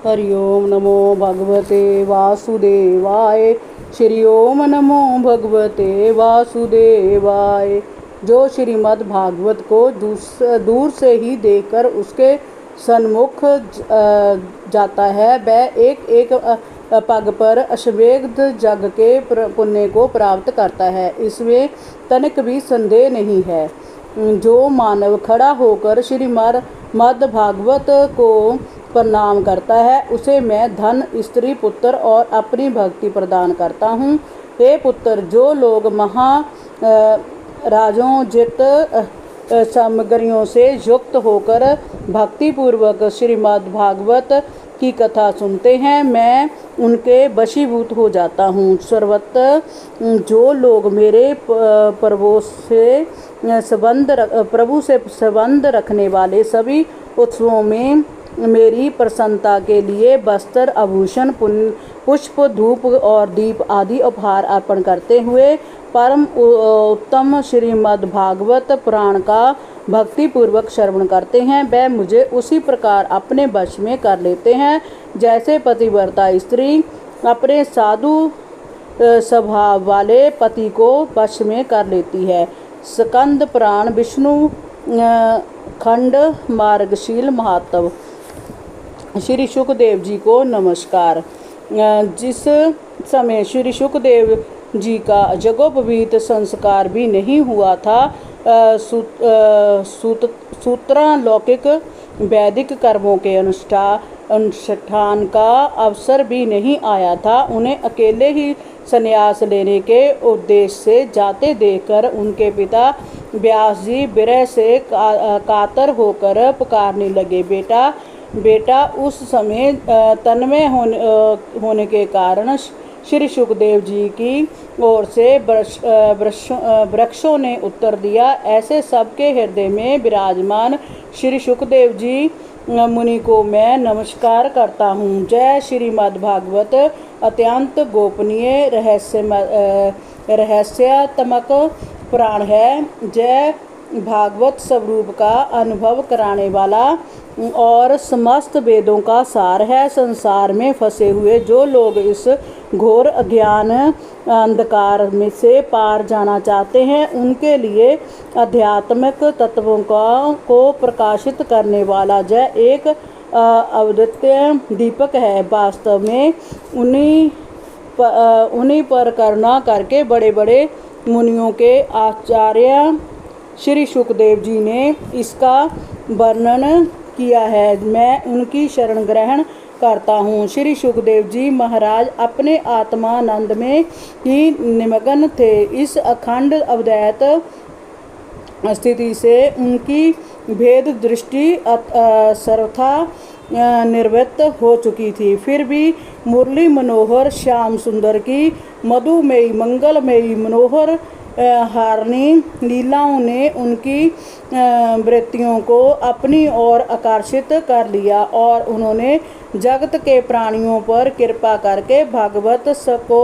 हरि ओम नमो भगवते वासुदेवाय। श्री ओम नमो भगवते वासुदेवाय। जो श्रीमद् भागवत को दूर से ही देखकर उसके सन्मुख जाता है, वह एक एक पग पर अश्वेध जग के पुण्य को प्राप्त करता है, इसमें तनिक भी संदेह नहीं है। जो मानव खड़ा होकर श्रीमद् भागवत को प्रणाम करता है, उसे मैं धन, स्त्री, पुत्र और अपनी भक्ति प्रदान करता हूँ। हे पुत्र, जो लोग राजोजित सामग्रियों से युक्त होकर भक्ति पूर्वक श्रीमद् भागवत की कथा सुनते हैं, मैं उनके वशीभूत हो जाता हूँ। सर्वत्र जो लोग मेरे प्रभु से संबंध रखने वाले सभी उत्सवों में मेरी प्रसन्नता के लिए वस्त्र, आभूषण, पुष्प, धूप और दीप आदि उपहार अर्पण करते हुए परम उत्तम श्रीमद् भागवत पुराण का भक्ति पूर्वक श्रवण करते हैं, वह मुझे उसी प्रकार अपने वश में कर लेते हैं जैसे पतिव्रता स्त्री अपने साधु स्वभाव वाले पति को वश में कर लेती है। स्कंद पुराण, विष्णु खंड, मार्गशील महात्म। श्री सुखदेव जी को नमस्कार। जिस समय श्री सुखदेव जी का यज्ञोपवीत संस्कार भी नहीं हुआ था, सूत्रालौकिक वैदिक कर्मों के अनुष्ठान का अवसर भी नहीं आया था, उन्हें अकेले ही संन्यास लेने के उद्देश्य से जाते देखकर उनके पिता व्यास जी विरह से कातर होकर पुकारने लगे, बेटा बेटा। उस समय तन्मय होने के कारण श्री सुखदेव जी की ओर से वृक्षों ने उत्तर दिया, ऐसे सबके हृदय में विराजमान श्री सुखदेव जी मुनि को मैं नमस्कार करता हूँ। जय श्रीमद् भागवत अत्यंत गोपनीय रहस्यात्मक पुराण है। जय भागवत स्वरूप का अनुभव कराने वाला और समस्त वेदों का सार है। संसार में फंसे हुए जो लोग इस घोर अज्ञान अंधकार में से पार जाना चाहते हैं, उनके लिए आध्यात्मिक तत्वों को प्रकाशित करने वाला जय एक अद्वितीय दीपक है। वास्तव में उन्हीं पर करुणा करके बड़े बड़े मुनियों के आचार्य श्री सुखदेव जी ने इसका वर्णन किया है। मैं उनकी शरण ग्रहण करता हूँ। श्री सुखदेव जी महाराज अपने आत्मानंद में ही निमग्न थे। इस अखंड अद्वैत स्थिति से उनकी भेद दृष्टि सर्वथा निवृत्त हो चुकी थी। फिर भी मुरली मनोहर श्याम सुंदर की मधुमेयी मंगलमयी मनोहर हारनी लीलाओं ने उनकी वृत्तियों को अपनी ओर आकर्षित कर लिया और उन्होंने जगत के प्राणियों पर कृपा करके भागवत को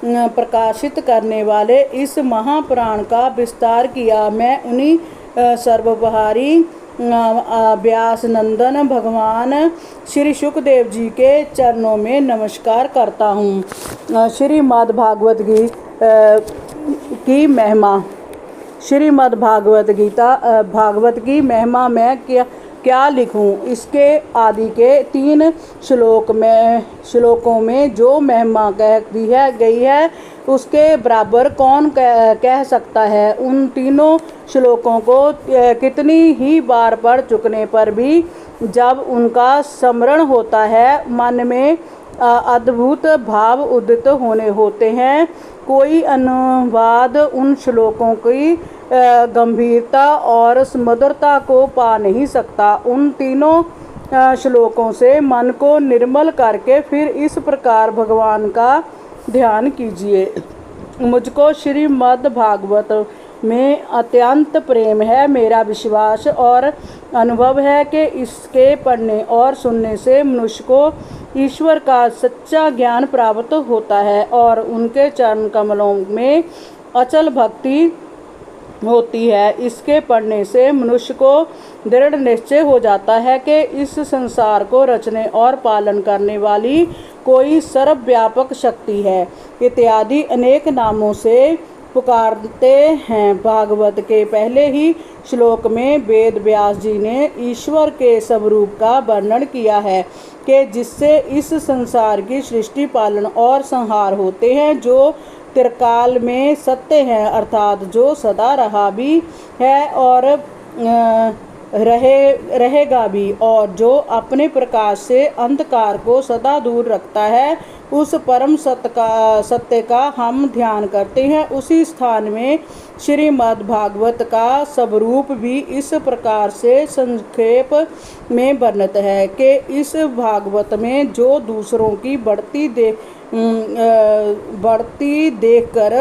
प्रकाशित करने वाले इस महापुराण का विस्तार किया। मैं उन्हीं सर्वोपहारी व्यास नंदन भगवान श्री सुखदेव जी के चरणों में नमस्कार करता हूँ। श्रीमद् भागवत की महिमा। श्रीमद् भागवत की महिमा मैं क्या लिखूं। इसके आदि के 3 श्लोकों में जो महिमा कह दी गई है, उसके बराबर कौन कह सकता है। उन तीनों श्लोकों को कितनी ही बार पढ़ चुकने पर भी जब उनका स्मरण होता है, मन में अद्भुत भाव उदित होते हैं। कोई अनुवाद उन श्लोकों की गंभीरता और मधुरता को पा नहीं सकता। उन तीनों श्लोकों से मन को निर्मल करके फिर इस प्रकार भगवान का ध्यान कीजिए। मुझको श्रीमद् भागवत में अत्यंत प्रेम है। मेरा विश्वास और अनुभव है कि इसके पढ़ने और सुनने से मनुष्य को ईश्वर का सच्चा ज्ञान प्राप्त होता है और उनके चरण कमलों में अचल भक्ति होती है। इसके पढ़ने से मनुष्य को दृढ़ निश्चय हो जाता है कि इस संसार को रचने और पालन करने वाली कोई सर्वव्यापक शक्ति है इत्यादि अनेक नामों से पुकारते हैं। भागवत के पहले ही श्लोक में वेद व्यास जी ने ईश्वर के स्वरूप का वर्णन किया है कि जिससे इस संसार की सृष्टि पालन और संहार होते हैं, जो त्रिकाल में सत्य है, अर्थात जो सदा रहा भी है और रहेगा भी, और जो अपने प्रकाश से अंधकार को सदा दूर रखता है। उस परम सत्य का हम ध्यान करते हैं। उसी स्थान में श्रीमद् भागवत का स्वरूप भी इस प्रकार से संक्षेप में वर्णित है कि इस भागवत में जो दूसरों की बढ़ती देखकर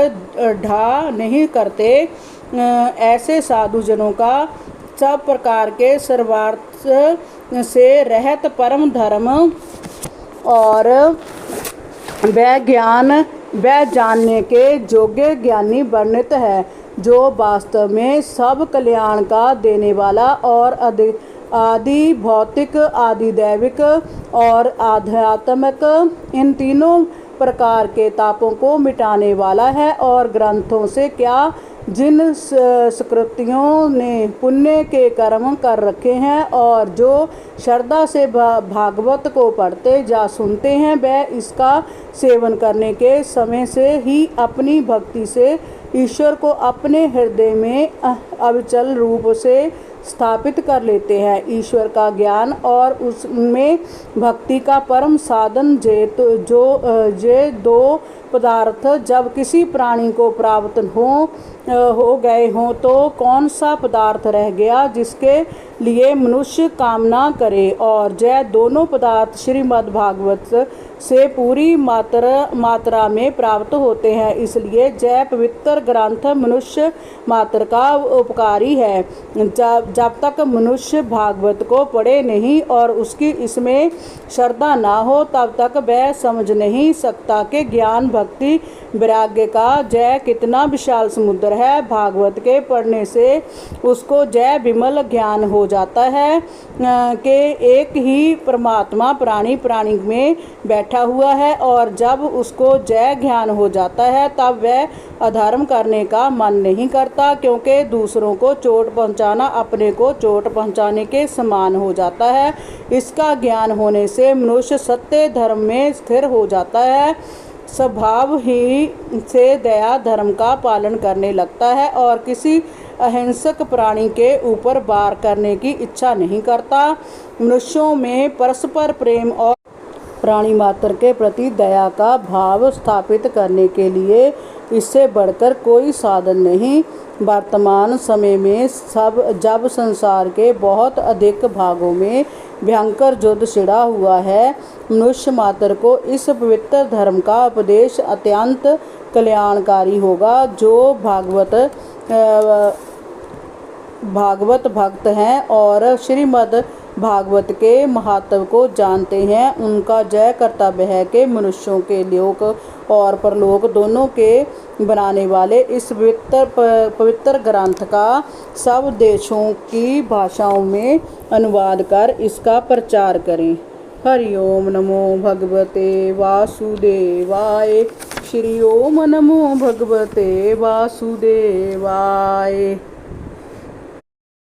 ढा नहीं करते, ऐसे साधुजनों का सब प्रकार के सर्वार्थ से रहत परम धर्म और वह जानने के योग्य ज्ञानी वर्णित है, जो वास्तव में सब कल्याण का देने वाला और आदि भौतिक, आदि दैविक और आध्यात्मिक इन तीनों प्रकार के तापों को मिटाने वाला है। और ग्रंथों से क्या जिन सुकृतियों ने पुण्य के कर्म कर रखे हैं और जो श्रद्धा से भागवत को पढ़ते जा सुनते हैं, वह इसका सेवन करने के समय से ही अपनी भक्ति से ईश्वर को अपने हृदय में अविचल रूप से स्थापित कर लेते हैं। ईश्वर का ज्ञान और उसमें भक्ति का परम साधन ये दो पदार्थ जब किसी प्राणी को प्राप्त हो गए हों, तो कौन सा पदार्थ रह गया जिसके लिए मनुष्य कामना करे। और यह दोनों पदार्थ श्रीमद् भागवत से पूरी मात्रा में प्राप्त होते हैं। इसलिए जय पवित्र ग्रंथ मनुष्य मात्र का उपकारी है। जब तक मनुष्य भागवत को पढ़े नहीं और उसकी इसमें श्रद्धा ना हो, तब तक वह समझ नहीं सकता कि ज्ञान, भक्ति, वैराग्य का जय कितना विशाल समुद्र है। भागवत के पढ़ने से उसको जय विमल ज्ञान हो जाता है कि एक ही परमात्मा प्राणी में बैठा हुआ है। और जब उसको जय ज्ञान हो जाता है, तब वह अधर्म करने का मन नहीं करता, क्योंकि दूसरों को चोट पहुंचाना अपने को चोट पहुंचाने के समान हो जाता है। इसका ज्ञान होने से मनुष्य सत्य धर्म में स्थिर हो जाता है, स्वभाव ही से दया धर्म का पालन करने लगता है और किसी अहिंसक प्राणी के ऊपर वार करने की इच्छा नहीं करता। मनुष्यों में परस्पर प्रेम और प्राणी मात्र के प्रति दया का भाव स्थापित करने के लिए इससे बढ़कर कोई साधन नहीं। वर्तमान समय में जब संसार के बहुत अधिक भागों में भयंकर युद्ध छिड़ा हुआ है, मनुष्य मात्र को इस पवित्र धर्म का उपदेश अत्यंत कल्याणकारी होगा। जो भागवत भक्त हैं और श्रीमद् भागवत के महत्व को जानते हैं, उनका जय कर्तव्य है कि मनुष्यों के लोक और परलोक दोनों के बनाने वाले इस पवित्र ग्रंथ का सब देशों की भाषाओं में अनुवाद कर इसका प्रचार करें। हरि ओम नमो भगवते वासुदेवाय। श्री ओम नमो भगवते वासुदेवाय।